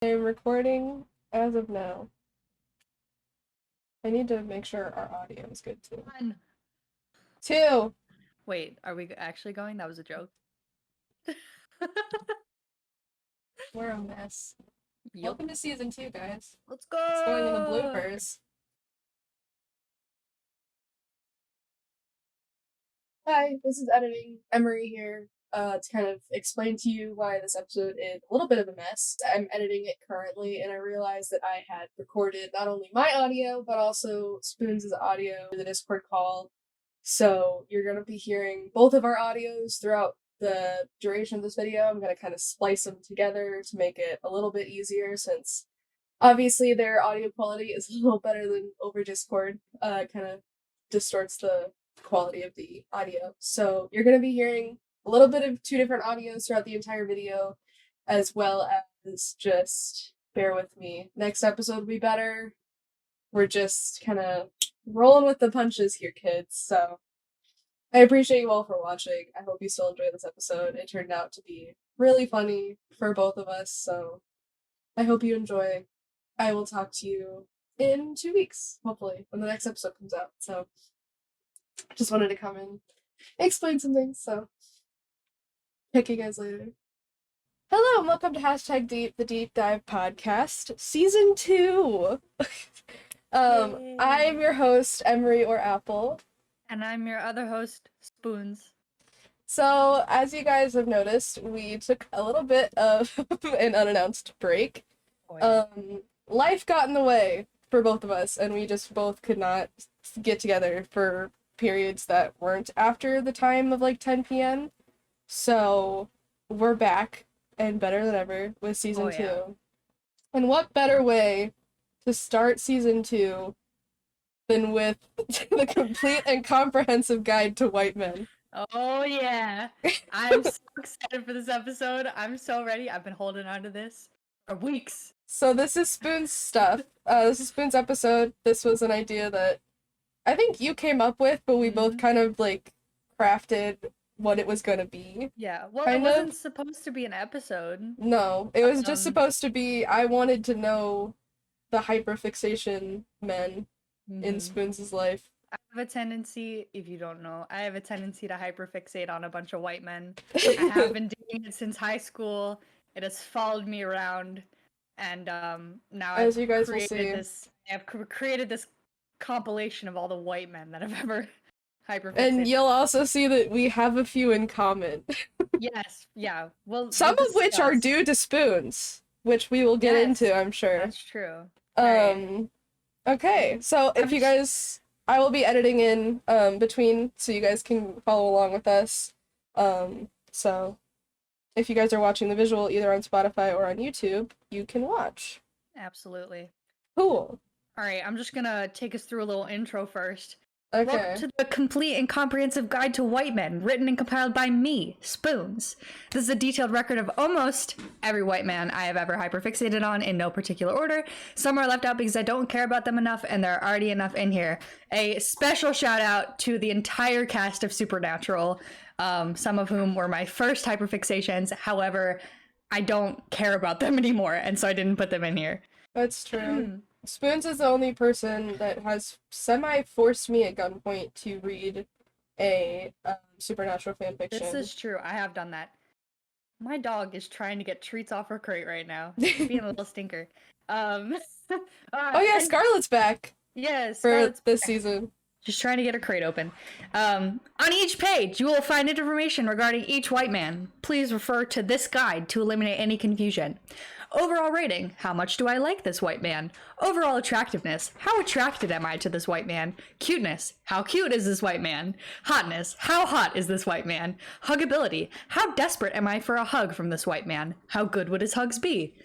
I'm recording as of now. I need to make sure our audio is good too. 1. 2. Wait, are we actually going? That was a joke. We're a mess. Yup. Welcome to season 2, guys. Let's It's going in the go! bloopers. Hi, this is editing. Emery here. To kind of explain to you why this episode is a little bit of a mess. I'm editing it currently, and I realized that I had recorded not only my audio, but also Spoons' audio in the Discord call. So you're going to be hearing both of our audios throughout the duration of this video. I'm going to kind of splice them together to make it a little bit easier, since obviously their audio quality is a little better than over Discord. Kind of distorts the quality of the audio. So you're going to be hearing a little bit of two different audios throughout the entire video, as well as just bear with me. Next episode will be better. We're just kind of rolling with the punches here, kids. So I appreciate you all for watching. I hope you still enjoy this episode. It turned out to be really funny for both of us, so I hope you enjoy. I will talk to you in 2 weeks, hopefully, when the next episode comes out. So just wanted to come and explain some things, so check you guys later. Hello and welcome to the Deep Dive Podcast, Season 2. I'm your host, Emery or Apple. And I'm your other host, Spoons. So, as you guys have noticed, we took a little bit of an unannounced break. Life got in the way for both of us, and we just both could not get together for periods that weren't after the time of like 10 p.m. So, we're back and better than ever with season 2. Yeah. And what better way to start season 2 than with the complete and comprehensive guide to white men? Oh yeah! I'm so excited for this episode. I'm so ready. I've been holding on to this for weeks. So this is Spoon's stuff. This is Spoon's episode. This was an idea that I think you came up with, but we both kind of like crafted what it was gonna be. Yeah, well, it wasn't supposed to be an episode. No, it was just supposed to be, I wanted to know the hyperfixation men in Spoons' life. I have a tendency, if you don't know, I have a tendency to hyperfixate on a bunch of white men. I have been doing it since high school. It has followed me around, and now As you guys will see, I've created this compilation of all the white men that I've ever hyperfixated. And you'll also see that we have a few in common. Yes, yeah. Well, some of which are due to Spoons, which we will get into, I'm sure. That's true. Okay, so if you guys, I will be editing in between, so you guys can follow along with us. So if you guys are watching the visual either on Spotify or on YouTube, you can watch. Absolutely. Cool. All right, I'm just gonna take us through a little intro first. Okay. Welcome to the complete and comprehensive guide to white men, written and compiled by me, Spoons. This is a detailed record of almost every white man I have ever hyperfixated on in no particular order. Some are left out because I don't care about them enough, and there are already enough in here. A special shout out to the entire cast of Supernatural, some of whom were my first hyperfixations. However, I don't care about them anymore, and so I didn't put them in here. That's true. Spoons is the only person that has semi-forced me at gunpoint to read a Supernatural fanfiction. This is true. I have done that. My dog is trying to get treats off her crate right now. Being a little stinker. Oh yeah, Scarlett's back. Yes, for this season. Just trying to get her crate open. On each page, you will find information regarding each white man. Please refer to this guide to eliminate any confusion. Overall rating, how much do I like this white man? Overall attractiveness, how attracted am I to this white man? Cuteness, how cute is this white man? Hotness, how hot is this white man? Huggability, how desperate am I for a hug from this white man? How good would his hugs be?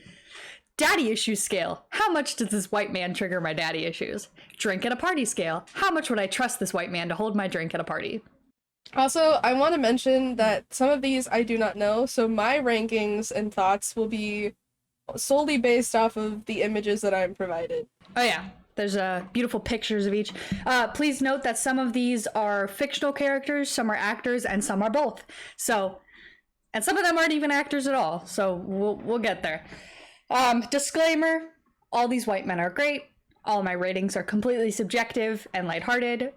Daddy issues scale, how much does this white man trigger my daddy issues? Drink at a party scale, how much would I trust this white man to hold my drink at a party? Also, I want to mention that some of these I do not know, so my rankings and thoughts will be solely based off of the images that I'm provided. Oh yeah, there's beautiful pictures of each. Please note that some of these are fictional characters, some are actors, and some are both. So, and some of them aren't even actors at all. So we'll get there. Disclaimer, all these white men are great. All my ratings are completely subjective and lighthearted.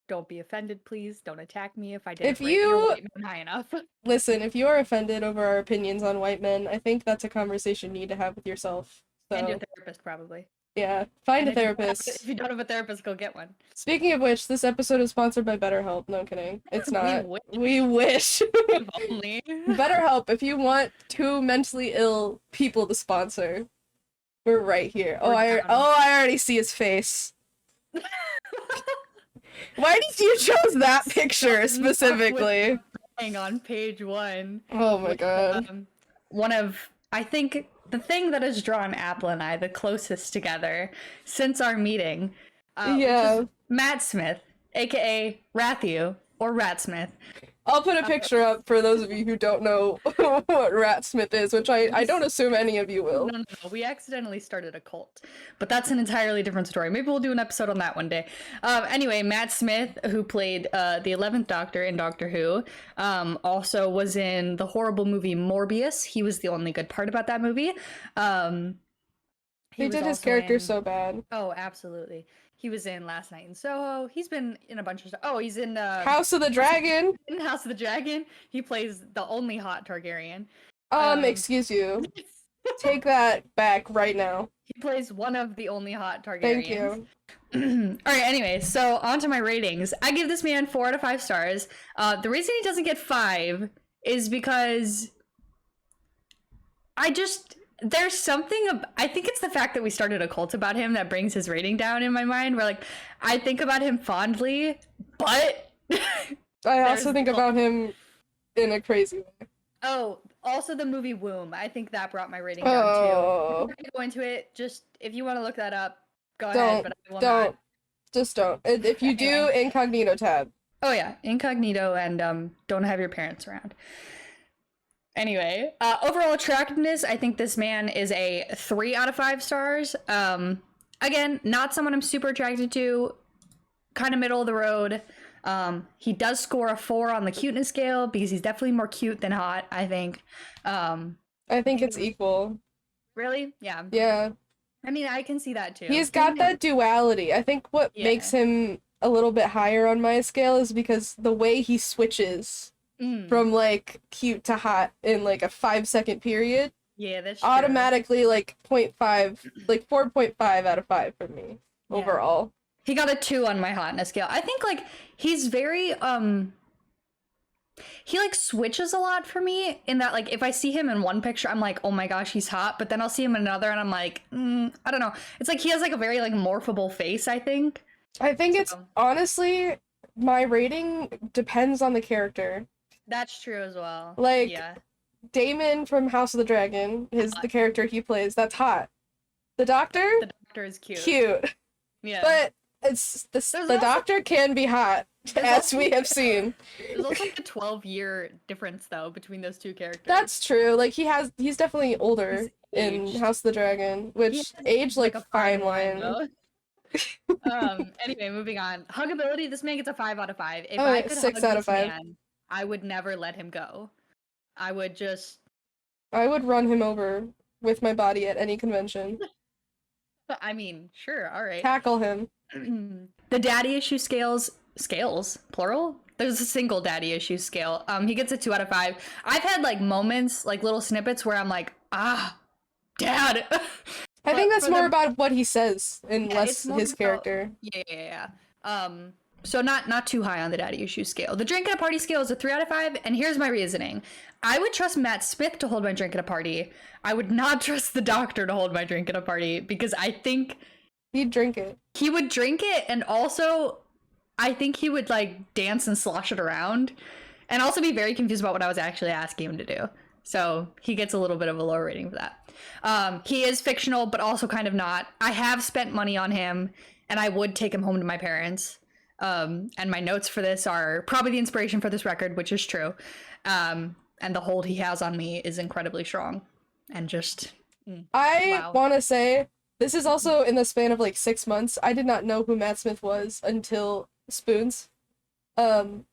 Don't be offended, please. Don't attack me if I didn't rate your white men high enough. Listen, if you are offended over our opinions on white men, I think that's a conversation you need to have with yourself. So, And your therapist, probably. yeah, find And a if you don't have- therapist. If you don't have a therapist, go get one. Speaking of which, this episode is sponsored by BetterHelp. No, I'm kidding. It's not. wish. We wish. If only. BetterHelp, if you want two mentally ill people to sponsor, we're right here. We're down. I already see his face. Why did you chose that picture specifically? Hang on, page 1. Oh my god. One of, I think, the thing that has drawn Apple and I the closest together since our meeting, which is Matt Smith, aka Rathu, or Ratsmith. I'll put a picture up for those of you who don't know what Ratsmith is, which I don't assume any of you will. No, we accidentally started a cult, but that's an entirely different story. Maybe we'll do an episode on that one day. Anyway, Matt Smith, who played the 11th Doctor in Doctor Who, also was in the horrible movie Morbius. He was the only good part about that movie. He did his character so bad. Oh, absolutely. He was in Last Night in Soho. He's been in a bunch of stuff. Oh, he's in House of the Dragon. In House of the Dragon. He plays the only hot Targaryen. Excuse you. Take that back right now. He plays one of the only hot Targaryens. Thank you. All right, anyway, so on to my ratings. I give this man 4 out of 5 stars. The reason he doesn't get 5 is because there's something I think it's the fact that we started a cult about him that brings his rating down in my mind, where like I think about him fondly, but I also think about him in a crazy way. Oh, also the movie Womb. I think that brought my rating down too. I'm not gonna go into it. Just if you want to look that up, go ahead. But I will not. Just don't. If you do, incognito tab. Oh yeah, incognito, and don't have your parents around. Anyway, overall attractiveness, I think this man is a 3 out of 5 stars. Again, not someone I'm super attracted to, kind of middle of the road. He does score a 4 on the cuteness scale because he's definitely more cute than hot, I think. I think it's equal. Really? Yeah. Yeah. I mean, I can see that too. He's got that duality. I think what makes him a little bit higher on my scale is because the way he switches from like cute to hot in like a 5-second period. Yeah, that's true. Automatically like 0.5, like 4.5 out of 5 for me overall. He got a 2 on my hotness scale. I think like he's very he like switches a lot for me in that like if I see him in one picture I'm like, oh my gosh, he's hot, but then I'll see him in another and I'm like, I don't know. It's like he has like a very like morphable face, I think. It's honestly, my rating depends on the character. That's true as well. Like Damon from House of the Dragon, the character he plays, that's hot. The Doctor is cute. Cute. Yeah. But the Doctor can be hot, as we have seen. There's also like a 12-year difference though between those two characters. That's true. Like he's definitely older in House of the Dragon, which aged like a fine wine. Anyway, moving on. Huggability, this man gets a 5 out of 5. If I could 6 hug out of 5. Man, I would never let him go. I would run him over with my body at any convention. I mean, sure, all right. Tackle him. The daddy issue scales, plural? There's a single daddy issue scale. He gets a 2 out of 5. I've had like moments, like little snippets where I'm like, dad. I think that's more about what he says and less his character. Yeah. So not too high on the daddy issue scale. The drink at a party scale is a 3 out of 5, and here's my reasoning. I would trust Matt Smith to hold my drink at a party. I would not trust the Doctor to hold my drink at a party because I think he'd drink it. He would drink it, and also I think he would like dance and slosh it around, and also be very confused about what I was actually asking him to do. So he gets a little bit of a lower rating for that. He is fictional, but also kind of not. I have spent money on him, and I would take him home to my parents. And my notes for this are probably the inspiration for this record, which is true. And the hold he has on me is incredibly strong. And just... I want to say, this is also in the span of like 6 months. I did not know who Matt Smith was until Spoons. And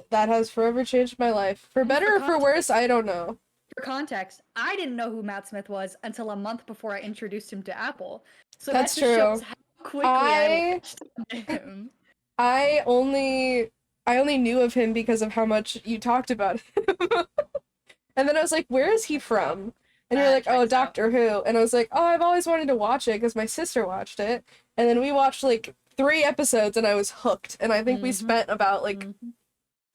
that has forever changed my life. For better or for worse, I don't know. For context, I didn't know who Matt Smith was until a month before I introduced him to Apple. So That's that just shows true. how quickly I watched him. I only knew of him because of how much you talked about him. And then I was like, where is he from? And you're like, oh, Checks out. Doctor Who. And I was like, oh, I've always wanted to watch it because my sister watched it. And then we watched like 3 episodes and I was hooked. And I think we spent about like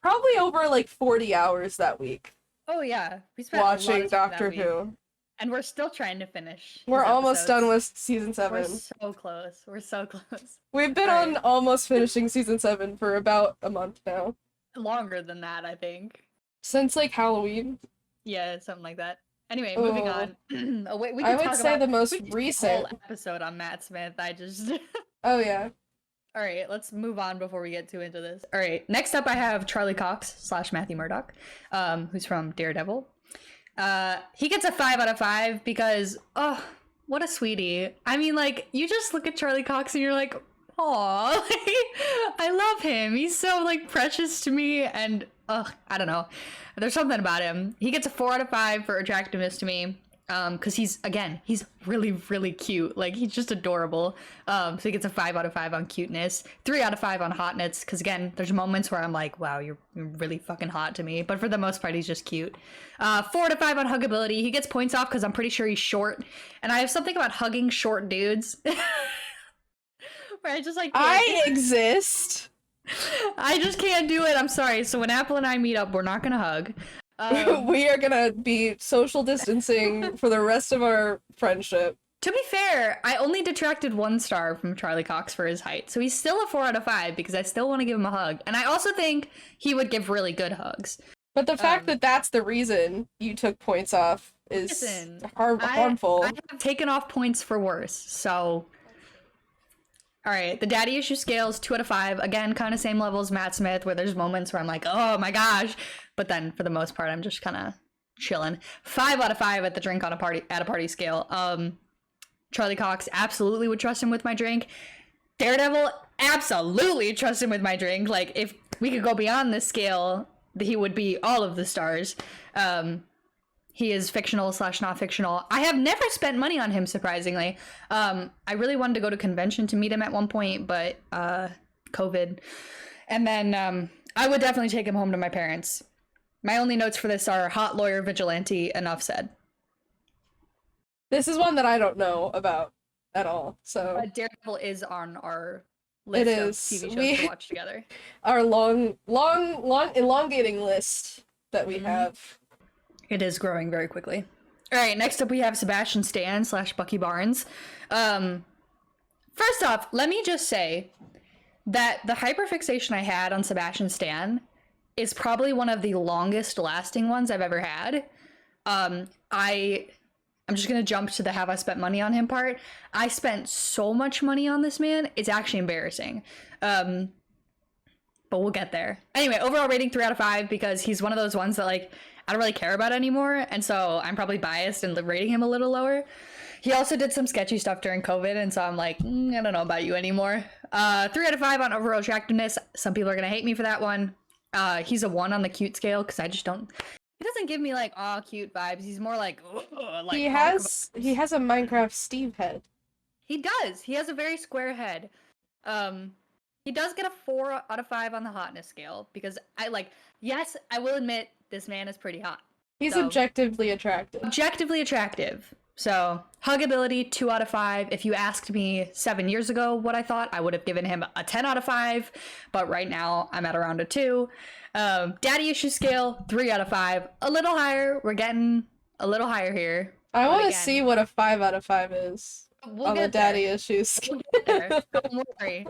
probably over like 40 hours that week Oh yeah, we spent a lot watching of time that Doctor week. Who. And we're still trying to finish. We're his almost done episodes. with season 7. We're so close. We're so close. We've been All on right. almost finishing season 7 for about a month now. Longer than that, I think. Since like Halloween. Yeah, something like that. Anyway, moving Oh. on. Oh, wait, we I can would talk say about the most we could do a recent. whole episode on Matt Smith. I just. Oh yeah. All right, let's move on before we get too into this. All right, next up I have Charlie Cox / Matthew Murdock, who's from Daredevil. He gets a 5 out of 5 because, oh, what a sweetie. I mean, like, you just look at Charlie Cox and you're like, aw, I love him. He's so, like, precious to me, and, I don't know. There's something about him. He gets a 4 out of 5 for attractiveness to me. Because he's really, really cute. Like, he's just adorable. So he gets a 5 out of 5 on cuteness, 3 out of 5 on hotness. Because again, there's moments where I'm like, wow, you're really fucking hot to me. But for the most part, he's just cute. 4 out of 5 on huggability. He gets points off because I'm pretty sure he's short. And I have something about hugging short dudes. Where I just like, I exist. I just can't do it. I'm sorry. So when Apple and I meet up, we're not gonna hug. We are gonna be social distancing for the rest of our friendship. To be fair, I only detracted 1 star from Charlie Cox for his height, so he's still a 4 out of 5 because I still want to give him a hug. And I also think he would give really good hugs. But the fact that that's the reason you took points off is Listen, harmful. I have taken off points for worse, so... Alright, the daddy issue scales 2 out of 5. Again, kind of same level as Matt Smith, where there's moments where I'm like, oh my gosh. But then, for the most part, I'm just kind of chilling. 5 out of 5 at the drink on a party scale. Charlie Cox, absolutely would trust him with my drink. Daredevil, absolutely trust him with my drink. Like, if we could go beyond this scale, he would be all of the stars. He is fictional / not fictional. I have never spent money on him, surprisingly. I really wanted to go to convention to meet him at one point, but COVID. And then I would definitely take him home to my parents. My only notes for this are hot lawyer vigilante, enough said. This is one that I don't know about at all. So Daredevil is on our list of TV shows to watch together. Our long elongating list that we have. It is growing very quickly. All right, next up we have Sebastian Stan / Bucky Barnes. First off, let me just say that the hyperfixation I had on Sebastian Stan is probably one of the longest lasting ones I've ever had. I'm just gonna jump to the have I spent money on him part. I spent so much money on this man, it's actually embarrassing. But we'll get there. Anyway, overall rating 3 out of 5 because he's one of those ones that like I don't really care about anymore, and so I'm probably biased in rating him a little lower. He also did some sketchy stuff during COVID, and so I'm like, I don't know about you anymore. 3 out of 5 on overall attractiveness. Some people are gonna hate me for that one. He's a 1 on the cute scale because I just don't. He doesn't give me like aw cute vibes. He's more like he has a Minecraft Steve head. He does. He has a very square head. He does get a 4 out of 5 on the hotness scale because yes, I will admit this man is pretty hot. He's objectively attractive. Objectively attractive. So, huggability 2 out of 5. If you asked me 7 years ago what I thought, I would have given him a 10 out of 5. But right now, I'm at around a 2. Daddy issue scale 3 out of 5. A little higher. We're getting a little higher here. I want to see what a 5 out of 5 is. We'll on the daddy there. issues. We'll get there. Don't worry.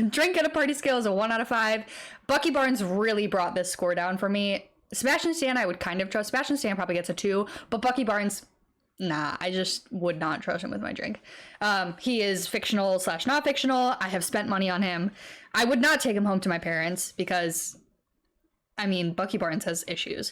Drink at a party scale is a 1 out of 5. Bucky Barnes really brought this score down for me. Sebastian Stan, I would kind of trust. Sebastian Stan probably gets a 2, but Bucky Barnes, nah, I just would not trust him with my drink. He is fictional / not fictional. I have spent money on him. I would not take him home to my parents because, I mean, Bucky Barnes has issues.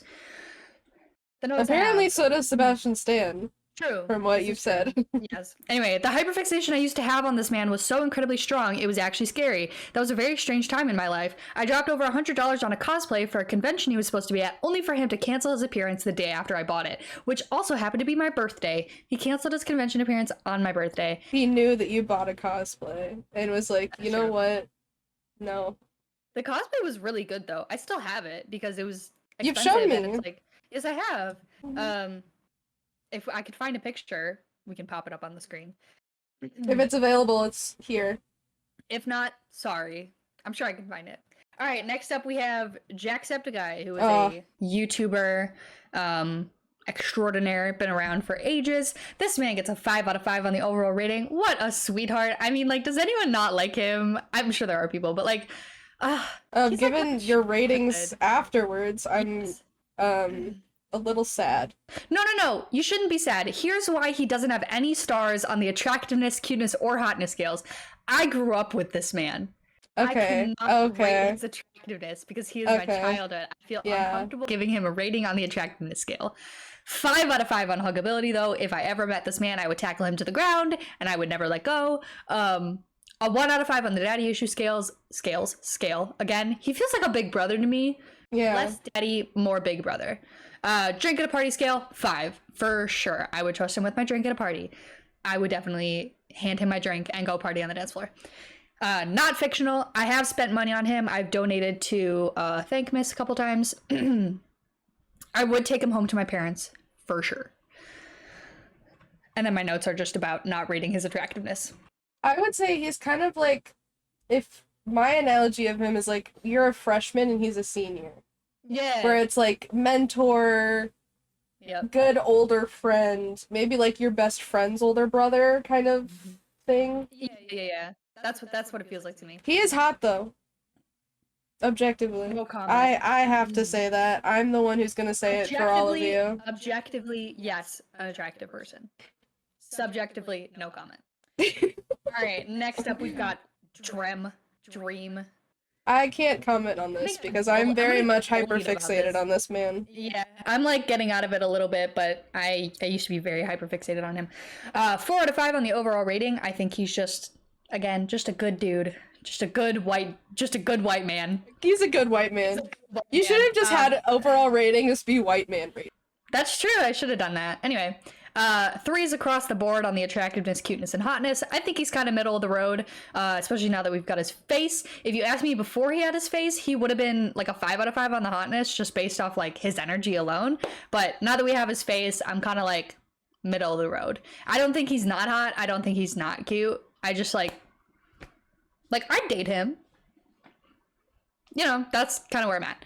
Apparently, so does Sebastian Stan. True. from what This you've is true. said. Yes. Anyway, the hyperfixation I used to have on this man was so incredibly strong, it was actually scary. That was a very strange time in my life. I dropped over $100 on a cosplay for a convention he was supposed to be at, only for him to cancel his appearance the day after I bought it, which also happened to be my birthday. He canceled his convention appearance on my birthday. He knew that you bought a cosplay and was like, That's you know true. what? No. The cosplay was really good though. I still have it because it was You've expensive shown and me. it's like, yes, I have. Mhm. If I could find a picture, we can pop it up on the screen. If it's available, it's here. If not, sorry. I'm sure I can find it. All right, next up we have Jacksepticeye, who is Oh. a YouTuber extraordinaire, been around for ages. This man gets a 5 out of 5 on the overall rating. What a sweetheart. I mean, like, does anyone not like him? I'm sure there are people, but like, he's, Given like, your ratings good. afterwards, I'm Yes. a little sad. No. You shouldn't be sad. Here's why he doesn't have any stars on the attractiveness, cuteness, or hotness scales. I grew up with this man. Okay. I cannot rate Okay. his attractiveness because he is my Okay. childhood. I feel Yeah. uncomfortable giving him a rating on the attractiveness scale. 5 out of 5 on huggability, though. If I ever met this man, I would tackle him to the ground and I would never let go. A 1 out of 5 on the daddy issue scale. Again, he feels like a big brother to me. Yeah. Less daddy, more big brother. Drink at a party scale, 5 for sure. I would trust him with my drink at a party. I would definitely hand him my drink and go party on the dance floor. Not fictional. I have spent money on him. I've donated to Thank Miss a couple times. I would take him home to my parents for sure. And then my notes are just about not rating his attractiveness. I would say he's kind of like, if my analogy of him is like, you're a freshman and he's a senior. Yeah. Where it's like mentor, Yep. good older friend, maybe like your best friend's older brother kind of thing. Yeah. That's what it feels like to me. He is hot though. Objectively. No comment. I have to say that. I'm the one who's gonna say it for all of you. Objectively, yes, an attractive person. Subjectively, no comment. All right, next up we've got Dream. I can't comment on this because I'm very much hyper fixated on this man. Yeah, I'm like getting out of it a little bit, but I used to be very hyper fixated on him. 4 out of 5 on the overall rating. I think he's just a good dude, just a good white man. He's a good white man. You should have just had overall rating just be white man rating. That's true. I should have done that. Anyway, 3s across the board on the attractiveness, cuteness, and hotness. I think he's kind of middle of the road, especially now that we've got his face. If you asked me before he had his face, he would have been like a 5 out of 5 on the hotness, just based off like his energy alone. But now that we have his face, I'm kind of like middle of the road. I don't think he's not hot. I don't think he's not cute. I just like I'd date him. You know, that's kind of where I'm at.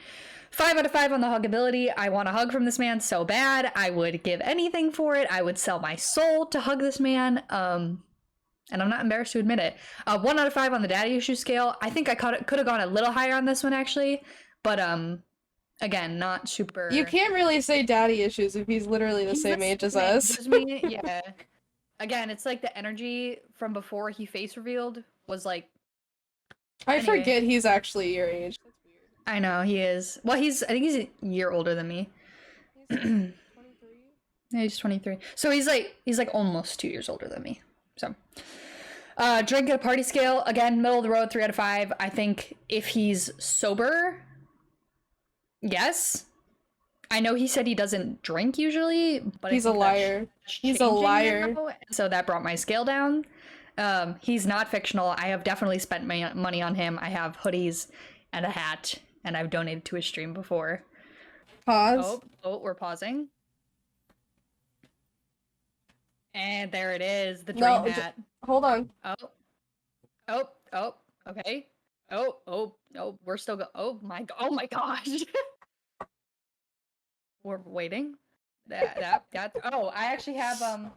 5 out of 5 on the huggability. I want a hug from this man so bad. I would give anything for it. I would sell my soul to hug this man. And I'm not embarrassed to admit it. 1 out of 5 on the daddy issue scale. I think I could have gone a little higher on this one actually, but again, not super. You can't really say daddy issues if he's literally the same age as us. Yeah. Again, it's like the energy from before he face revealed was like. I Anyway. forget he's actually your age. That's weird. I know he is. Well, I think he's a year older than me. He's 23. Yeah, he's 23. So he's like almost 2 years older than me. So, drink at a party scale, again, middle of the road, 3 out of 5. I think if he's sober, yes. I know he said he doesn't drink usually, but He's I a think that's liar. He's a changing liar. now, so that brought my scale down. He's not fictional. I have definitely spent my money on him. I have hoodies and a hat, and I've donated to his stream before. Pause. Oh, we're pausing. And there it is, the No, dream hat. Hold on. Oh, okay. Oh, we're still oh my gosh. We're waiting. That oh, I actually have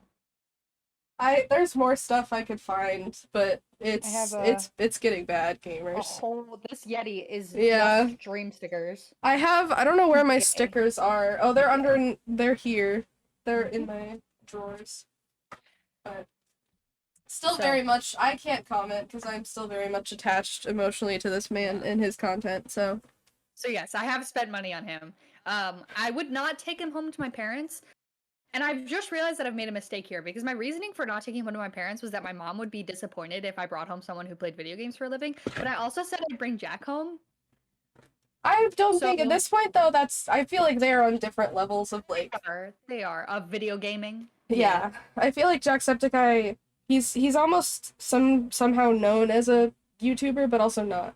There's more stuff I could find, but it's have, it's getting bad, gamers. this Yeti is Yeah. just dream stickers. I don't know where my Okay. stickers are. Oh, they're here. They're in my drawers. But still So- very much, I can't comment because I'm still very much attached emotionally to this man and his content, so. So yes, I have spent money on him. I would not take him home to my parents. And I've just realized that I've made a mistake here because my reasoning for not taking him to my parents was that my mom would be disappointed if I brought home someone who played video games for a living. But I also said I'd bring Jack home. I don't think at So- this point though I feel like they're on different levels of like They are of video gaming. yeah. I feel like Jacksepticeye he's almost somehow known as a YouTuber but also not.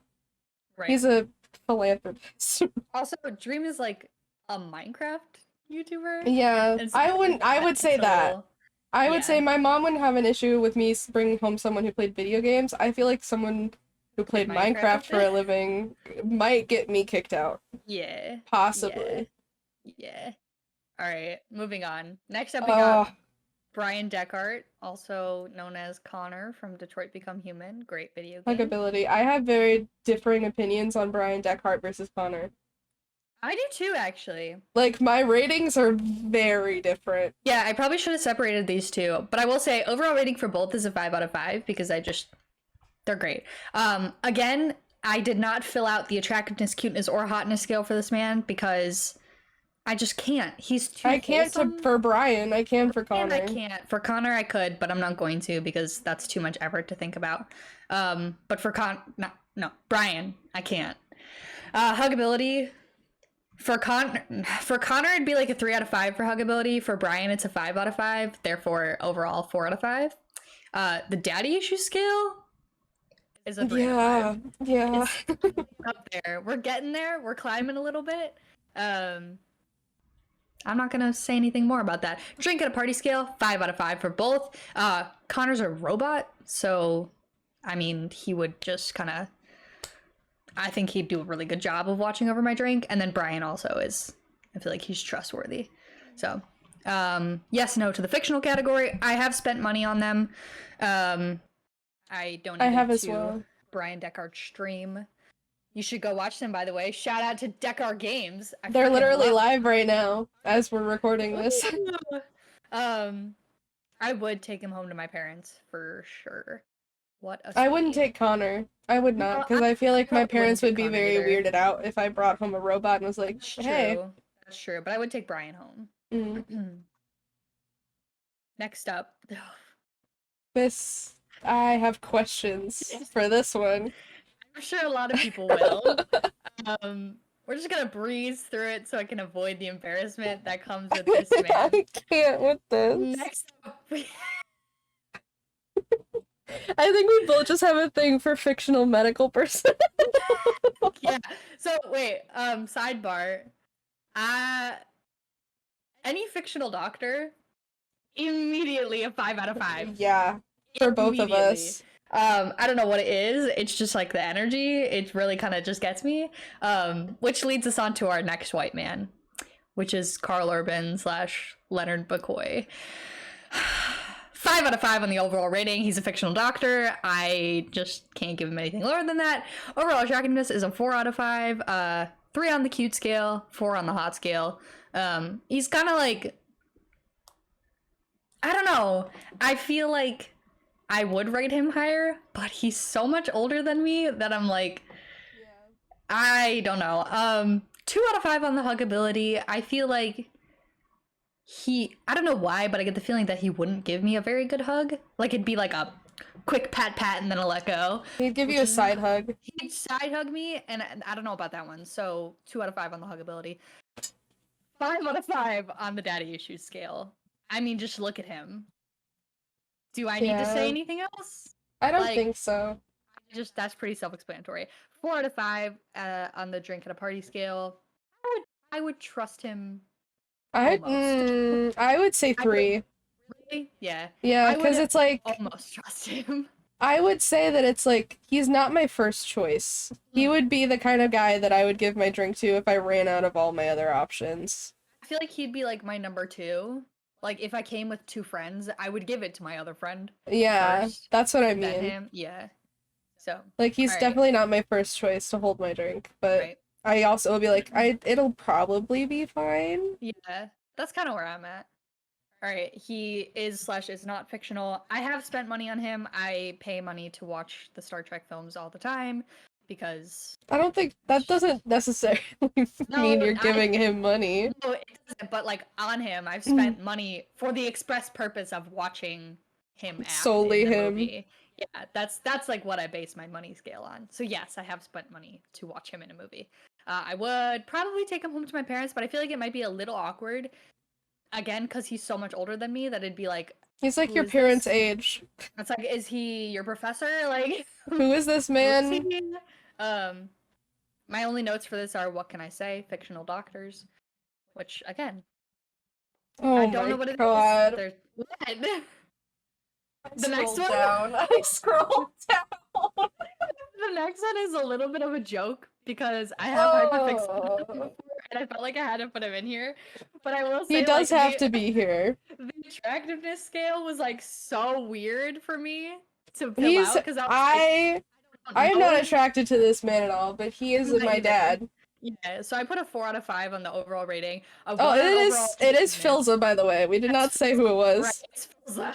Right. He's a philanthropist. Also, Dream is like a Minecraft YouTuber. Yeah, And so I would say that. so- I would Yeah. say my mom wouldn't have an issue with me bringing home someone who played video games. I feel like someone who played Minecraft Minecraft for a living might get me kicked out. Yeah. Possibly. Yeah. All right, moving on. Next up, we got Uh, Brian Deckard, also known as Connor from Detroit Become Human. Great video game. Huggability. I have very differing opinions on Brian Deckhart versus Connor. I do too, actually. Like, my ratings are very different. Yeah, I probably should have separated these two, but I will say overall rating for both is a 5 out of 5 because they're great. Again, I did not fill out the attractiveness, cuteness, or hotness scale for this man because I just can't. He's too I can't wholesome. for Brian. I can for And Connor. I can't. For Connor, I could, but I'm not going to because that's too much effort to think about. But for no, Brian, I can't. Huggability. For Connor, it'd be like a 3 out of 5 for huggability. For Brian, it's a 5 out of 5. Therefore, overall, 4 out of 5. The daddy issue scale is a 3 out of 5. Yeah. It's up there. We're getting there. We're climbing a little bit. I'm not gonna say anything more about that. Drink at a party scale, 5 out of 5 for both. Connor's a robot, so I mean, he would just kind of. I think he'd do a really good job of watching over my drink, and then Brian also is. I feel like he's trustworthy. So, yes, no to the fictional category. I have spent money on them. I donated have as to well. Brian Deckard's stream. You should go watch them, by the way. Shout out to Deckard Games. I They're freaking literally love live right now as we're recording this. I would take him home to my parents for sure. What a I wouldn't sweetie. take Connor. I would not, No, because I feel like my probably wouldn't parents would take be Connor very either. weirded out if I brought home a robot and was like, That's hey. true. That's true. But I would take Brian home. Mm. Next up. This, I have questions for this one. I'm sure a lot of people will. We're just gonna breeze through it so I can avoid the embarrassment that comes with this man. I can't with this. Next up, I think we both just have a thing for fictional medical person. yeah. So wait, sidebar. Any fictional doctor, immediately a 5 out of 5. Yeah, for both of us. I don't know what it is. It's just like the energy. It really kind of just gets me. Which leads us on to our next white man, which is Carl Urban / Leonard McCoy. 5 out of 5 on the overall rating. He's a fictional doctor. I just can't give him anything lower than that. Overall attractiveness is a 4 out of 5. 3 on the cute scale, 4 on the hot scale. He's kind of like, I don't know. I feel like I would rate him higher, but he's so much older than me that I'm like, I don't know. 2 out of 5 on the huggability. I feel like I don't know why, but I get the feeling that he wouldn't give me a very good hug. Like it'd be like a quick pat and then a let go. He'd give you a Which is- side hug. He'd side hug me, and I don't know about that one. So 2 out of 5 on the huggability. 5 out of 5 on the daddy issues scale. I mean, just look at him. Do I need to Yeah. say anything else? I don't like- think so. That's pretty self-explanatory. 4 out of 5 on the drink at a party scale. I would trust him. Almost. I would say I would- 3. Really? Yeah. Yeah, I because would it's like, Almost trust him. I would say that it's like, he's not my first choice. He Hmm. would be the kind of guy that I would give my drink to if I ran out of all my other options. I feel like he'd be like my number 2. Like if I came with 2 friends, I would give it to my other friend. Yeah, First, that's what I Then mean. him. Yeah. So, Like, he's Alright. definitely not my first choice to hold my drink, but right. I also will be like, it'll probably be fine. Yeah. That's kind of where I'm at. All right, he is / is not fictional. I have spent money on him. I pay money to watch the Star Trek films all the time. because I don't think that doesn't necessarily mean you're giving him money. no, it doesn't, but like on him, I've spent money for the express purpose of watching him act Solely in the him. movie. Yeah, that's like what I base my money scale on. So yes, I have spent money to watch him in a movie. I would probably take him home to my parents, but I feel like it might be a little awkward. Again, because he's so much older than me, that it'd be like, He's like who your is parents' this? age. It's like, is he your professor? Like, Who is this who is man? he? My only notes for this are, what can I say? Fictional doctors, which again, Oh I don't my know what it is. god. There's what? I The next scrolled one? down. I scrolled down. The next one is a little bit of a joke because I have hyperfixation Oh. before, and I felt like I had to put him in here. But I will say, He does like, have to be here. the attractiveness scale was like so weird for me to fill He's out because I I'm don't not know. attracted to this man at all, but he is Not my either. dad. Yeah, so I put a 4 out of 5 on the overall rating. Oh, it is Philza, by the way. We did not say who it was. Right, it's Philza.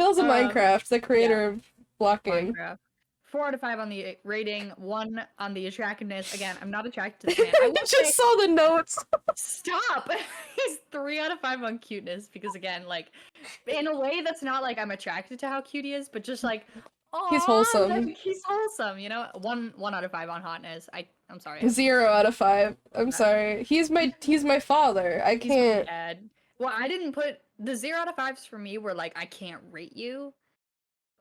Philza Minecraft, the creator of blocking. Minecraft. 4 out of 5 on the rating, 1 on the attractiveness. Again, I'm not attracted to this man. I I will just say, saw the notes. stop! He's 3 out of 5 on cuteness because, again, like, in a way that's not like I'm attracted to how cute he is, but just like, oh, He's wholesome. like, he's wholesome, you know? 1 out of 5 on hotness. I'm sorry. 0 out of 5. I'm sorry. He's my father. I He's my can't. dad. Well, I didn't put the 0 out of 5s for me were like, I can't rate you,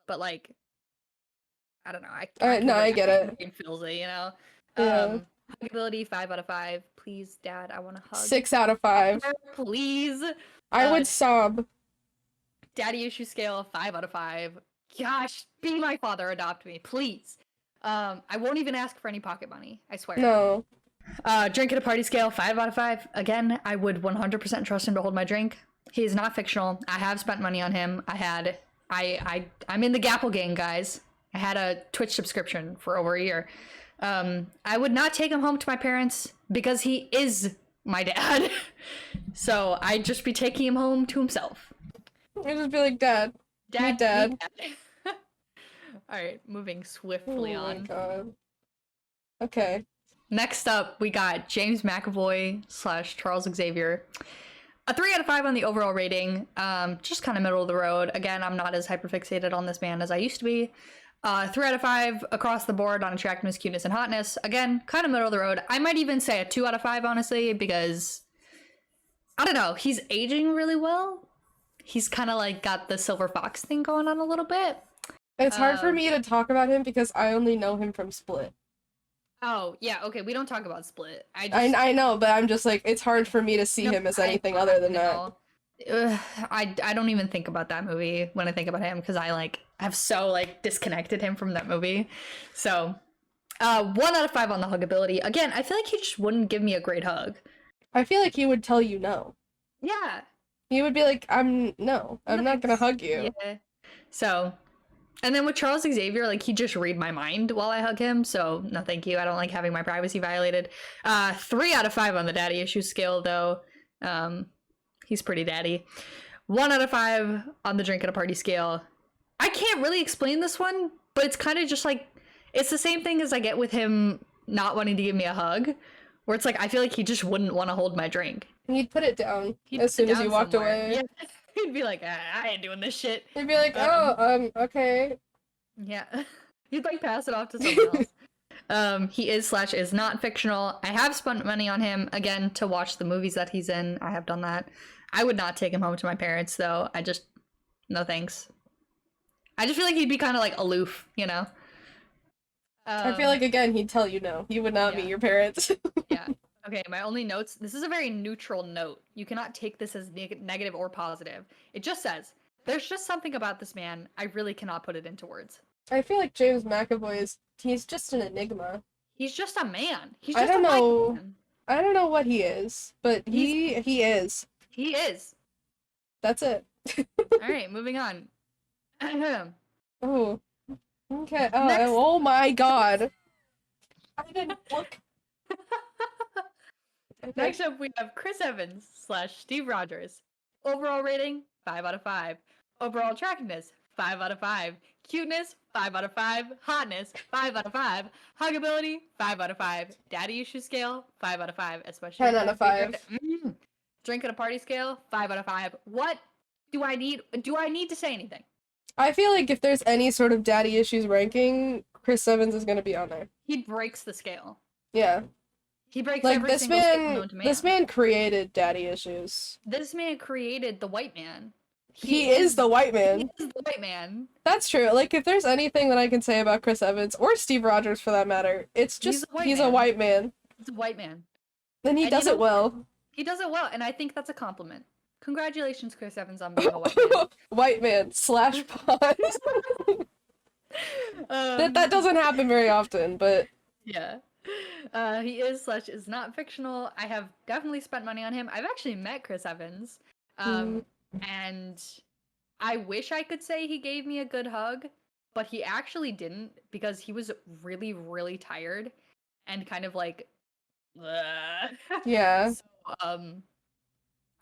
but like, I don't know. I get it. Philza, you know. Yeah. Huggability 5 out of 5. Please, Dad, I want to hug. 6 out of 5. Please. I would sob. Daddy issue scale 5 out of 5. Gosh, be my father, adopt me, please. I won't even ask for any pocket money. I swear. No. Drink at a party scale 5 out of 5. Again, I would 100% trust him to hold my drink. He is not fictional. I have spent money on him. I'm in the Gapple gang, guys. I had a Twitch subscription for over a year. I would not take him home to my parents because he is my dad. So I'd just be taking him home to himself. I'd just be like, Dad. Meet Dad. Alright, moving swiftly on. Oh my god. Okay. Next up, we got James McAvoy / Charles Xavier. A 3 out of 5 on the overall rating. Just kind of middle of the road. Again, I'm not as hyperfixated on this man as I used to be. 3 out of 5 across the board on attractiveness, cuteness, and hotness. Again, kind of middle of the road. I might even say a 2 out of 5, honestly, because I don't know. He's aging really well. He's kind of like got the Silver Fox thing going on a little bit. It's hard for me to talk about him because I only know him from Split. Oh, yeah, okay, we don't talk about Split. I know, but I'm just like, it's hard for me to see him as anything other than that. I don't even think about that movie when I think about him because I have so disconnected him from that movie. So 1 out of 5 on the huggability. Again, I feel like he just wouldn't give me a great hug. I feel like he would tell you no. Yeah. He would be like, I'm not gonna hug you. Yeah. So, and then with Charles Xavier, he just read my mind while I hug him, so no thank you. I don't like having my privacy violated. 3 out of 5 on the daddy issues scale, though. He's pretty daddy. 1 out of 5 on the drink at a party scale. I can't really explain this one, but it's kind of just it's the same thing as I get with him not wanting to give me a hug, where it's I feel like he just wouldn't want to hold my drink. He'd put it down as soon as you walked away. Yeah. He'd be like, I ain't doing this shit. He'd be like, okay. Yeah. He'd pass it off to someone else. He is not fictional. I have spent money on him, again, to watch the movies that he's in. I have done that. I would not take him home to my parents, though. No thanks. I just feel like he'd be kind of aloof, you know? I feel like, again, he'd tell you no. He would not meet your parents. Yeah. Okay, my only notes. This is a very neutral note. You cannot take this as negative or positive. It just says, there's just something about this man. I really cannot put it into words. I feel like James McAvoy he's just an enigma. He's just a man. He's I just don't know. Man. I don't know what he is, but he is. He is. That's it. All right, moving on. Oh. Okay. Oh my god. I didn't look. Next up, we have Chris Evans / Steve Rogers. Overall rating, 5 out of 5. Overall attractiveness, 5 out of 5. Cuteness, 5 out of 5. Hotness, 5 out of 5. Huggability, 5 out of 5. Daddy issue scale, 5 out of 5. Especially 10 out of 5. Drink at a party scale, 5 out of 5. What do I need? Do I need to say anything? I feel like if there's any sort of daddy issues ranking, Chris Evans is gonna be on there. He breaks the scale. Yeah. He breaks Like every this single scale known man to man. this man created daddy issues. This man created the white man. He is the white man. He is the white man. That's true. Like, if there's anything that I can say about Chris Evans, or Steve Rogers for that matter, it's just he's a white man. He's a white man. And he does it well. He does it well, and I think that's a compliment. Congratulations, Chris Evans, on being a white man. White man / pause. That doesn't happen very often, but yeah. He is / is not fictional. I have definitely spent money on him. I've actually met Chris Evans. And I wish I could say he gave me a good hug, but he actually didn't because he was really, really tired and kind of like, yeah. So,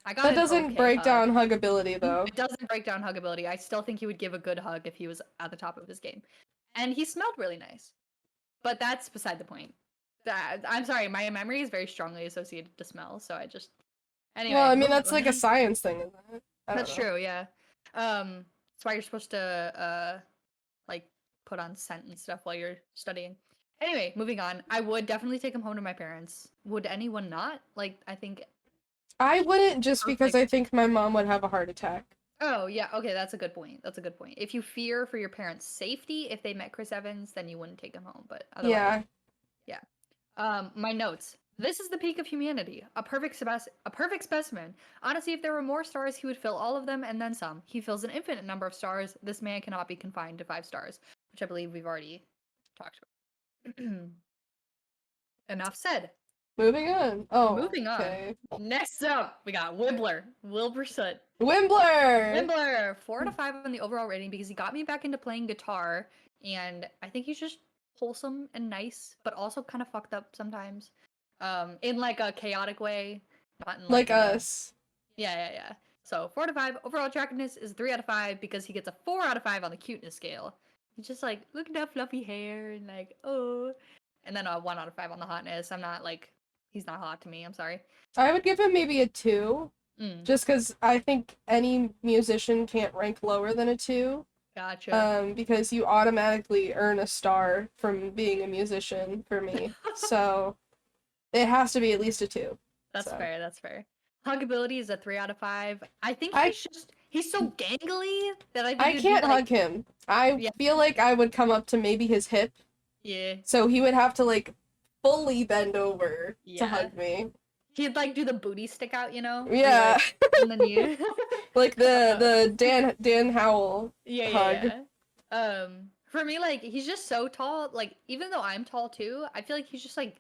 I got that doesn't break down huggability though. It doesn't break down huggability. I still think he would give a good hug if he was at the top of his game, and he smelled really nice. But that's beside the point. I'm sorry, my memory is very strongly associated to smell, so I just anyway. Well, I mean that's like a science thing, isn't it? That's true, yeah. That's why you're supposed to like put on scent and stuff while you're studying. Anyway, moving on. I would definitely take him home to my parents. Would anyone not? Like, I think I wouldn't, just because I think my mom would have a heart attack. Oh, yeah, okay, that's a good point. That's a good point. If you fear for your parents' safety, if they met Chris Evans, then you wouldn't take him home, but otherwise. Yeah. My notes. This is the peak of humanity. A perfect specimen. Honestly, if there were more stars, he would fill all of them and then some. He fills an infinite number of stars. This man cannot be confined to 5 stars, which I believe we've already talked about. Enough said. Moving on. Oh, moving on. Okay. Next up, we got Wibbler. Wilbur Soot. Wimbler! 4 out of 5 on the overall rating because he got me back into playing guitar, and I think he's just wholesome and nice, but also kind of fucked up sometimes. In like a chaotic way, not in like us. Yeah. So 4 out of 5. Overall attractiveness is 3 out of 5 because he gets a 4 out of 5 on the cuteness scale. He's just like, look at that fluffy hair and like, oh. And then a 1 out of 5 on the hotness. I'm not like, he's not hot to me. I'm sorry. I would give him maybe a 2. Just because I think any musician can't rank lower than a 2. Gotcha. Because you automatically earn a star from being a musician for me. So it has to be at least a 2. That's fair. Huggability is a 3 out of 5. I think he's so gangly that I can't hug him. I feel like I would come up to maybe his hip. Yeah. So he would have to like fully bend over to hug me. He'd like do the booty stick out, you know? Yeah. And then you like the Dan Howell hug. Yeah. For me, like, he's just so tall. Like, even though I'm tall too, I feel like he's just like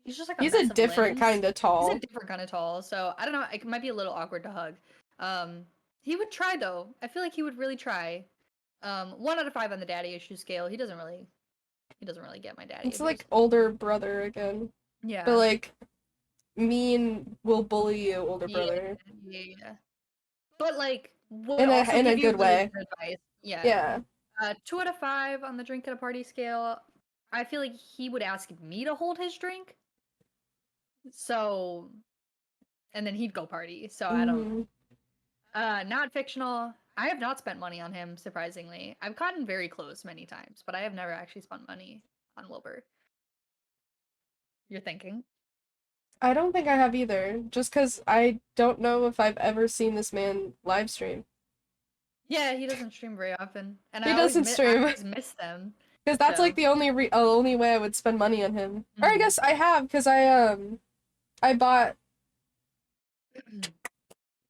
he's a different kind of tall. He's a different kind of tall. So I don't know. It might be a little awkward to hug. He would try though. I feel like he would really try. 1 out of 5 on the daddy issue scale. He doesn't really get my daddy. It's like older brother again. Yeah. But like mean will bully you, older brother. Yeah. But like in a good way. Yeah. Yeah. 2 out of 5 on the drink at a party scale. I feel like he would ask me to hold his drink. So, and then he'd go party. So I don't. Not fictional. I have not spent money on him, surprisingly. I've gotten very close many times, but I have never actually spent money on Wilbur. You're thinking? I don't think I have either. Just because I don't know if I've ever seen this man live stream. Yeah, he doesn't stream very often, and I always miss them. Because that's like the only way I would spend money on him. Or I guess I have, because I bought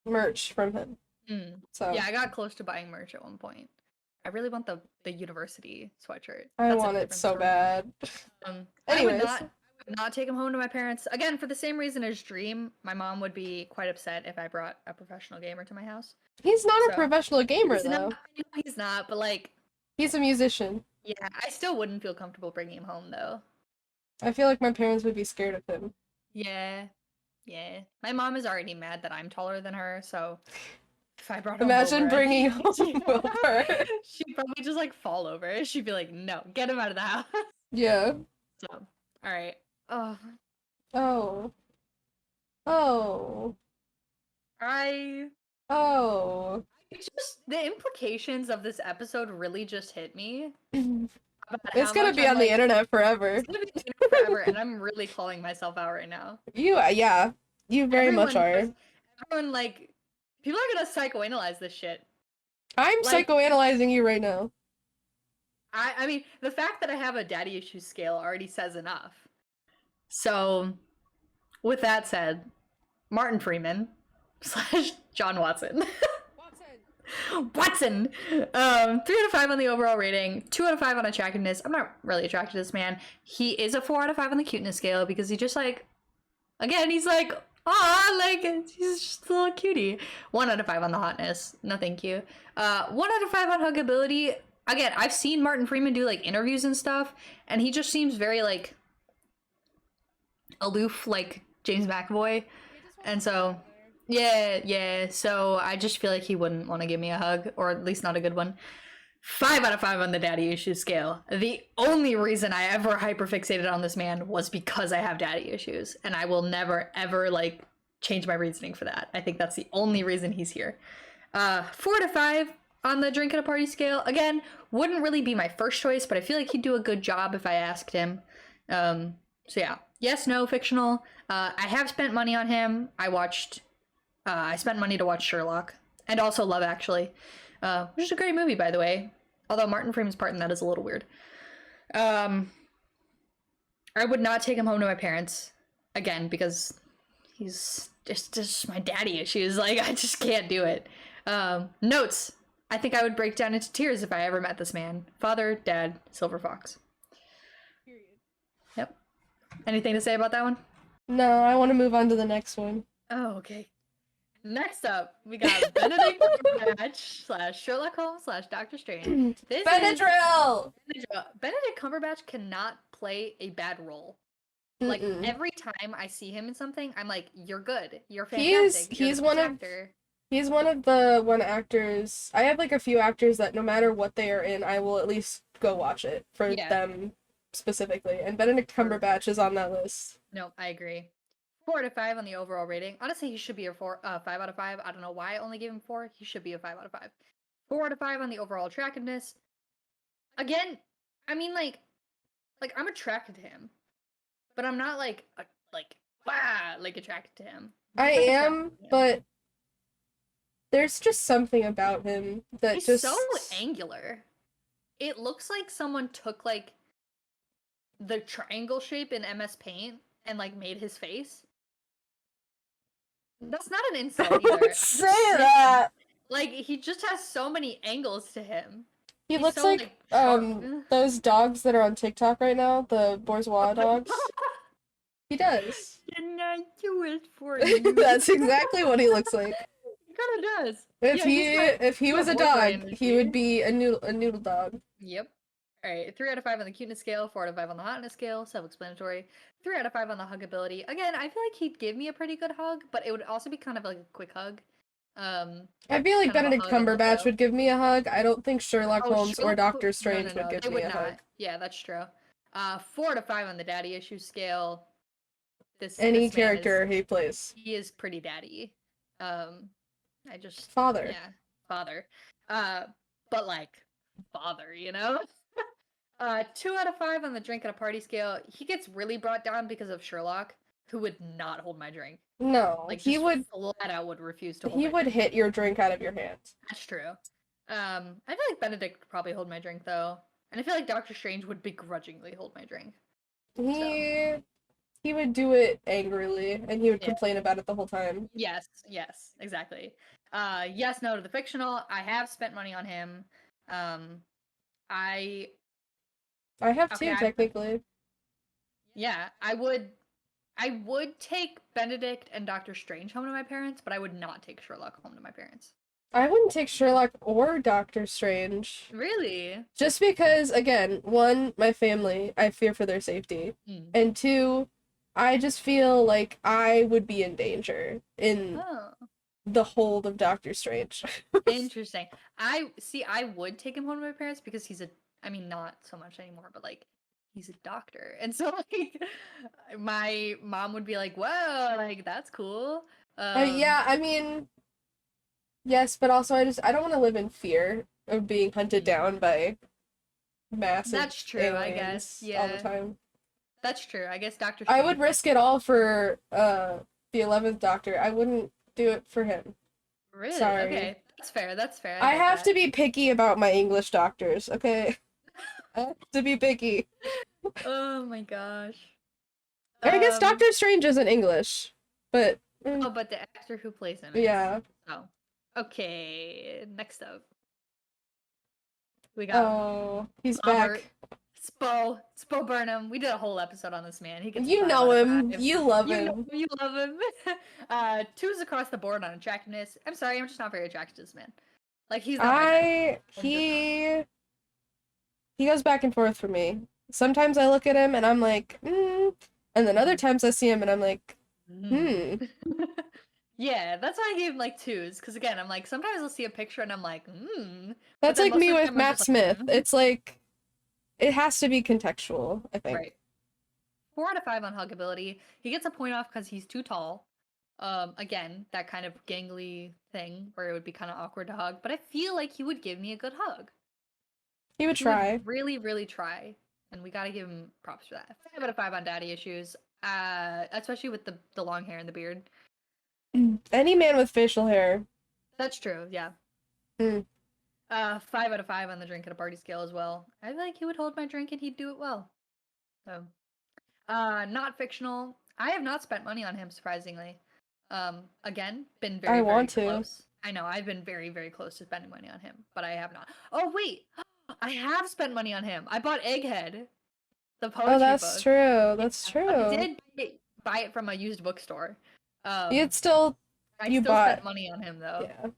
merch from him. So yeah, I got close to buying merch at one point. I really want the university sweatshirt. I want it so bad. Anyways. I would not take him home to my parents. Again, for the same reason as Dream, my mom would be quite upset if I brought a professional gamer to my house. He's not a professional gamer, though. I know he's not, but like... He's a musician. Yeah, I still wouldn't feel comfortable bringing him home, though. I feel like my parents would be scared of him. Yeah. My mom is already mad that I'm taller than her, so... If I brought him Imagine over, bringing home Wilbur. she'd probably just like fall over. She'd be like, "No, get him out of the house." Yeah. So, all right. Oh, Oh. Oh. I Oh. it's just the implications of this episode really just hit me. About It's how gonna much be I'm, on the like, internet forever. it's gonna be on the internet forever, and I'm really calling myself out right now. Yeah. You very much are. Everyone, like, people are gonna psychoanalyze this shit. I'm like- psychoanalyzing you right now. I mean, the fact that I have a daddy issue scale already says enough. So, with that said, Martin Freeman / John Watson. Watson! 3 out of 5 on the overall rating, 2 out of 5 on attractiveness. I'm not really attracted to this man. He is a 4 out of 5 on the cuteness scale because he just like, again, he's like, like, he's just a little cutie. 1 out of 5 on the hotness. No thank you. 1 out of 5 on huggability. Again, I've seen Martin Freeman do like interviews and stuff, and he just seems very like aloof, like James McAvoy. And so, yeah. So I just feel like he wouldn't want to give me a hug, or at least not a good one. 5 out of 5 on the daddy issues scale. The only reason I ever hyperfixated on this man was because I have daddy issues, and I will never ever like change my reasoning for that. I think that's the only reason he's here. 4 out of 5 on the drink at a party scale. Again, wouldn't really be my first choice, but I feel like he'd do a good job if I asked him. So yeah, yes, no, fictional. I have spent money on him. I spent money to watch Sherlock, and also Love Actually, which is a great movie, by the way. Although Martin Freeman's part in that is a little weird. I would not take him home to my parents, again, because he's just my daddy issues. Like, I just can't do it. Notes. I think I would break down into tears if I ever met this man. Father, dad, Silver Fox. Period. Yep. Anything to say about that one? No, I want to move on to the next one. Oh, okay. Next up, we got Benedict Cumberbatch / Sherlock Holmes / Doctor Strange. This Benadryl! is Benedict Cumberbatch cannot play a bad role. Like, Mm-mm. every time I see him in something, I'm like, you're good. You're fantastic. He's the one best of- actor. He's one of the actors. I have like a few actors that no matter what they are in, I will at least go watch it for Yeah. them specifically. And Benedict Cumberbatch is on that list. No, I agree. 4 out of 5 on the overall rating. Honestly, he should be a 5 out of 5. I don't know why I only gave him 4. He should be a 5 out of 5. 4 out of 5 on the overall attractiveness. Again, I mean, like I'm attracted to him, but I'm not like attracted to him. I Just am, attracted to him. but there's just something about him that He's just so angular. It looks like someone took like the triangle shape in MS Paint and like made his face. That's not an insult either. Don't say that. Like, he just has so many angles to him. He He's looks so, like sharp. those dogs that are on TikTok right now, the bourgeois dogs. He does. Didn't I do it for you? That's exactly what he looks like. He kind of does. If Yeah, he he's got- if he he's was a got boy brain dog, energy. he would be a noodle dog. Yep. All right, 3 out of 5 on the cuteness scale, 4 out of 5 on the hotness scale, self-explanatory. 3 out of 5 on the huggability. Again, I feel like he'd give me a pretty good hug, but it would also be kind of like a quick hug. I feel like kind of a Benedict hug in the Cumberbatch show. would give me a hug. I don't think Sherlock Holmes or Sherlock Doctor no, Strange would give they me would a not. hug. Yeah, that's true. 4 out of 5 on the daddy issue scale. Any this man character he plays. he is pretty daddy. I just Father. yeah, father. But like father, you know? 2 out of 5 on the drink at a party scale. He gets really brought down because of Sherlock, who would not hold my drink. No, Like, he just would flat out would refuse to hold he my would drink. hit your drink out of your hand. That's true. I feel like Benedict would probably hold my drink though. And I feel like Doctor Strange would begrudgingly hold my drink. He would do it angrily and he would Yeah. complain about it the whole time. Yes, exactly. Yes, no to the fictional. I have spent money on him. I I have Okay, too, technically. I would take Benedict and Doctor Strange home to my parents, but I would not take Sherlock home to my parents. I wouldn't take Sherlock or Doctor Strange. Really? Just because, again, one, my family, I fear for their safety. Mm. And two, I just feel like I would be in danger in Oh. the hold of Doctor Strange. Interesting. I would take him home to my parents because I mean, not so much anymore, but like, he's a doctor. And so, like, my mom would be like, whoa, like, that's cool. Yeah, I mean, yes, but also I don't want to live in fear of being hunted down mm, by massive that's true, I guess. aliens all the Yeah, time. that's true. I guess Doctor I Strange would risk it all for the 11th Doctor. I wouldn't do it for him. Really? Sorry. Okay. That's fair. That's fair. I I get have that. to be picky about my English doctors, okay? I have to be picky. Oh my gosh. Or I guess Um, Doctor Strange isn't English, but oh, but the actor who plays him is. yeah. Oh. Okay, next up. We got Oh, he's Robert back. Spo Burnham. We did a whole episode on this man. He gets a You 5 know out of him. 5. You love You know him. him, you love him. 2s across the board on attractiveness. I'm sorry, I'm just not very attracted to this man. Like, he's not my type. I'm just not. He goes back and forth for me. Sometimes I look at him and I'm like, and then other times I see him and I'm like, Mm. Yeah, that's why I gave him like 2s. Because again, I'm like, sometimes I'll see a picture and I'm like, But That's then like most me of the with time I'm Matt just like, Smith. It's like it has to be contextual, I think. Right. 4 out of 5 on huggability. He gets a point off because he's too tall. Again, that kind of gangly thing where it would be kind of awkward to hug. But I feel like he would give me a good hug. He would He would try. really, really try. And we gotta give him props for that. 5 out of 5 on daddy issues. Especially with the long hair and the beard. Any man with facial hair. That's true, yeah. Mm. 5 out of 5 on the drink at a party scale as well. I feel like he would hold my drink and he'd do it well. So, not fictional. I have not spent money on him, surprisingly. Again, been I very, very want to. close. I know, I've been very, very close to spending money on him, but I have not. Oh, wait! I have spent money on him. I bought Egghead, the poetry Oh, that's book. true. That's Yeah, true. I did buy it from a used bookstore. You'd still I you still bought spent money on him, though. yeah.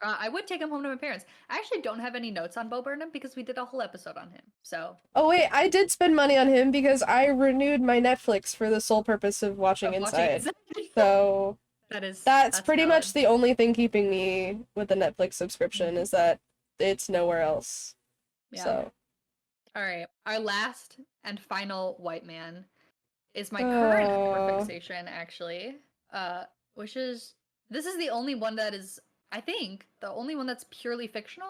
I would take him home to my parents. I actually don't have any notes on Bo Burnham because we did a whole episode on him. So, Oh wait, I did spend money on him because I renewed my Netflix for the sole purpose of watching of watching Inside. it. So that's that's pretty valid. much the only thing keeping me with the Netflix subscription is that it's nowhere else. Yeah. So All right. Our last and final white man is my current hyperfixation, actually. Which is this is the only one that is, I think, the only one that's purely fictional.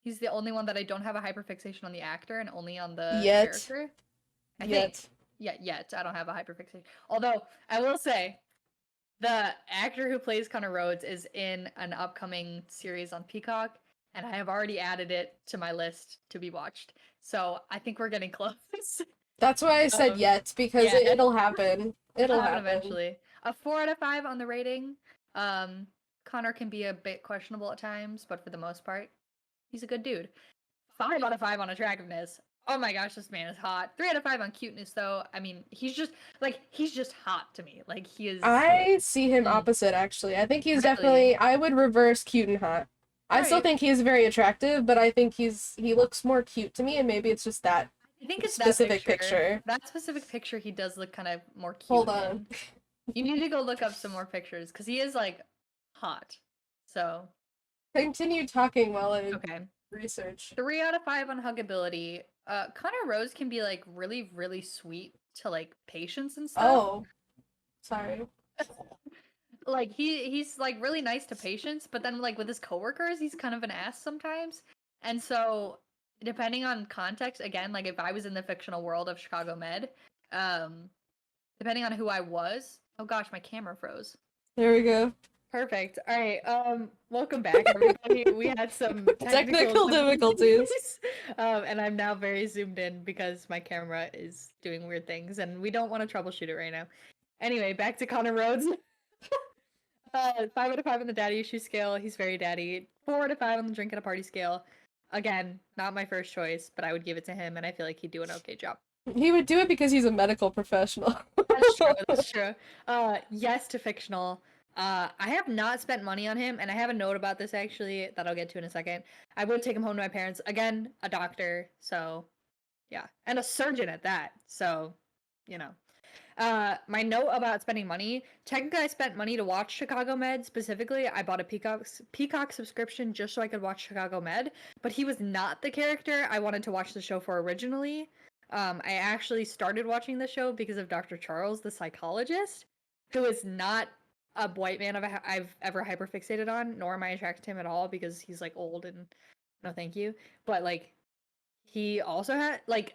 He's the only one that I don't have a hyperfixation on the actor and only on the character. I think. Yeah, yet I don't have a hyperfixation. Although I will say, the actor who plays Connor Rhodes is in an upcoming series on Peacock, and I have already added it to my list to be watched. So I think we're getting close. That's why I said yet, because yeah. it'll happen. It'll happen Eventually. A 4 out of 5 on the rating. Connor can be a bit questionable at times, but for the most part, he's a good dude. 5 out of 5 on attractiveness. Oh my gosh, this man is hot. 3 out of 5 on cuteness, though. I mean, he's just hot to me. Like, he is. I see him opposite, actually. I think he's definitely. I would reverse cute and hot. I still think he's very attractive, but I think he looks more cute to me, and maybe it's just that. I think it's specific that picture. That specific picture, he does look kind of more cute. Hold on. You need to go look up some more pictures because he is like hot. So continue talking while I okay. Research. 3 out of 5 on huggability. Connor Rose can be like really, really sweet to like patients and stuff. Oh, sorry. Like he's like really nice to patients, but then like with his coworkers, he's kind of an ass sometimes. And so depending on context, again, like if I was in the fictional world of Chicago Med, depending on who I was, oh gosh, my camera froze. There we go. Perfect. All right. Welcome back, everybody. We had some technical difficulties. And I'm now very zoomed in because my camera is doing weird things, and we don't want to troubleshoot it right now. Anyway, back to Connor Rhodes. 5 out of 5 on the daddy issue scale. He's very daddy. 4 out of 5 on the drink at a party scale. Again, not my first choice, but I would give it to him, and I feel like he'd do an okay job. He would do it because he's a medical professional. That's true. That's true. Yes to fictional. I have not spent money on him, and I have a note about this actually that I'll get to in a second. I would take him home to my parents. Again, a doctor, so yeah, and a surgeon at that. So, you know. My note about spending money. Technically, I spent money to watch Chicago Med. Specifically, I bought a Peacock subscription just so I could watch Chicago Med. But he was not the character I wanted to watch the show for originally. I actually started watching the show because of Dr. Charles, the psychologist, who is not a white man I've ever hyperfixated on, nor am I attracted to him at all because he's like old and no thank you. But like, he also had like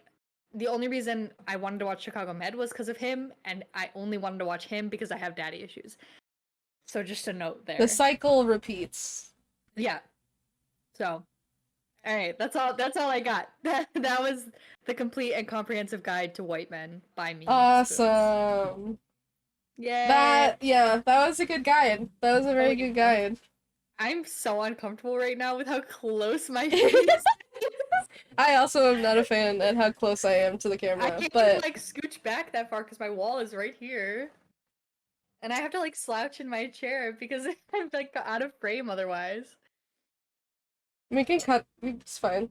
the only reason I wanted to watch Chicago Med was because of him, and I only wanted to watch him because I have daddy issues. So just a note there. The cycle repeats. Yeah. So, all right, that's all. That's all I got. That was the complete and comprehensive guide to white men by me. Awesome. Yeah. That was a good guide. That was a very good guide. I'm so uncomfortable right now with how close my face is. I also am not a fan at how close I am to the camera, I can't but even, like, scooch back that far because my wall is right here. And I have to, like, slouch in my chair because I'm, like, out of frame otherwise. we can cut. It's fine.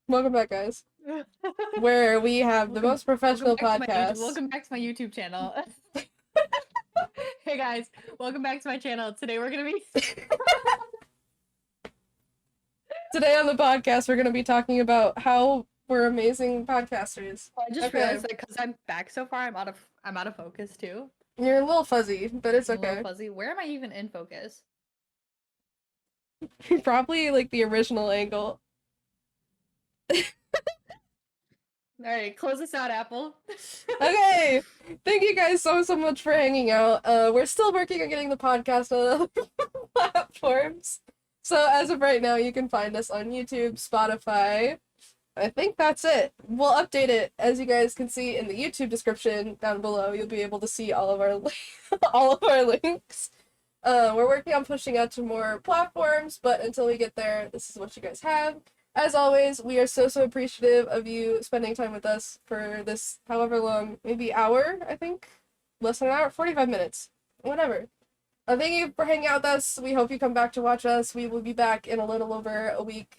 Welcome back, guys. Where we have the most professional podcast. Welcome back to my YouTube channel. Hey guys, welcome back to my channel. Today we're gonna be Today on the podcast, we're going to be talking about how we're amazing podcasters. I just realized that because I'm back so far, I'm out of focus too. You're a little fuzzy, but it's I'm a okay. little fuzzy. Where am I even in focus? Probably like the original angle. Alright, close this out, Apple. Okay, thank you guys so much for hanging out. We're still working on getting the podcast on other platforms. So as of right now, you can find us on YouTube, Spotify. I think that's it. We'll update it, as you guys can see in the YouTube description down below. You'll be able to see all of our all of our links. We're working on pushing out to more platforms, but until we get there, this is what you guys have. As always, we are so appreciative of you spending time with us for this however long, maybe hour, I think? Less than an hour? 45 minutes. Whatever. Thank you for hanging out with us. We hope you come back to watch us. We will be back in a little over a week.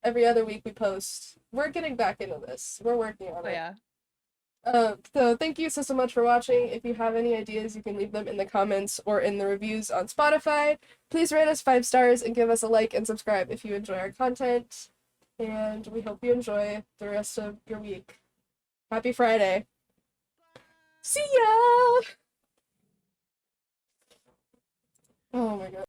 Every other week we post. We're getting back into this. We're working on it. Yeah. So thank you so much for watching. If you have any ideas, you can leave them in the comments or in the reviews on Spotify. Please rate us 5 stars and give us a like and subscribe if you enjoy our content. And we hope you enjoy the rest of your week. Happy Friday. See ya! Oh my god.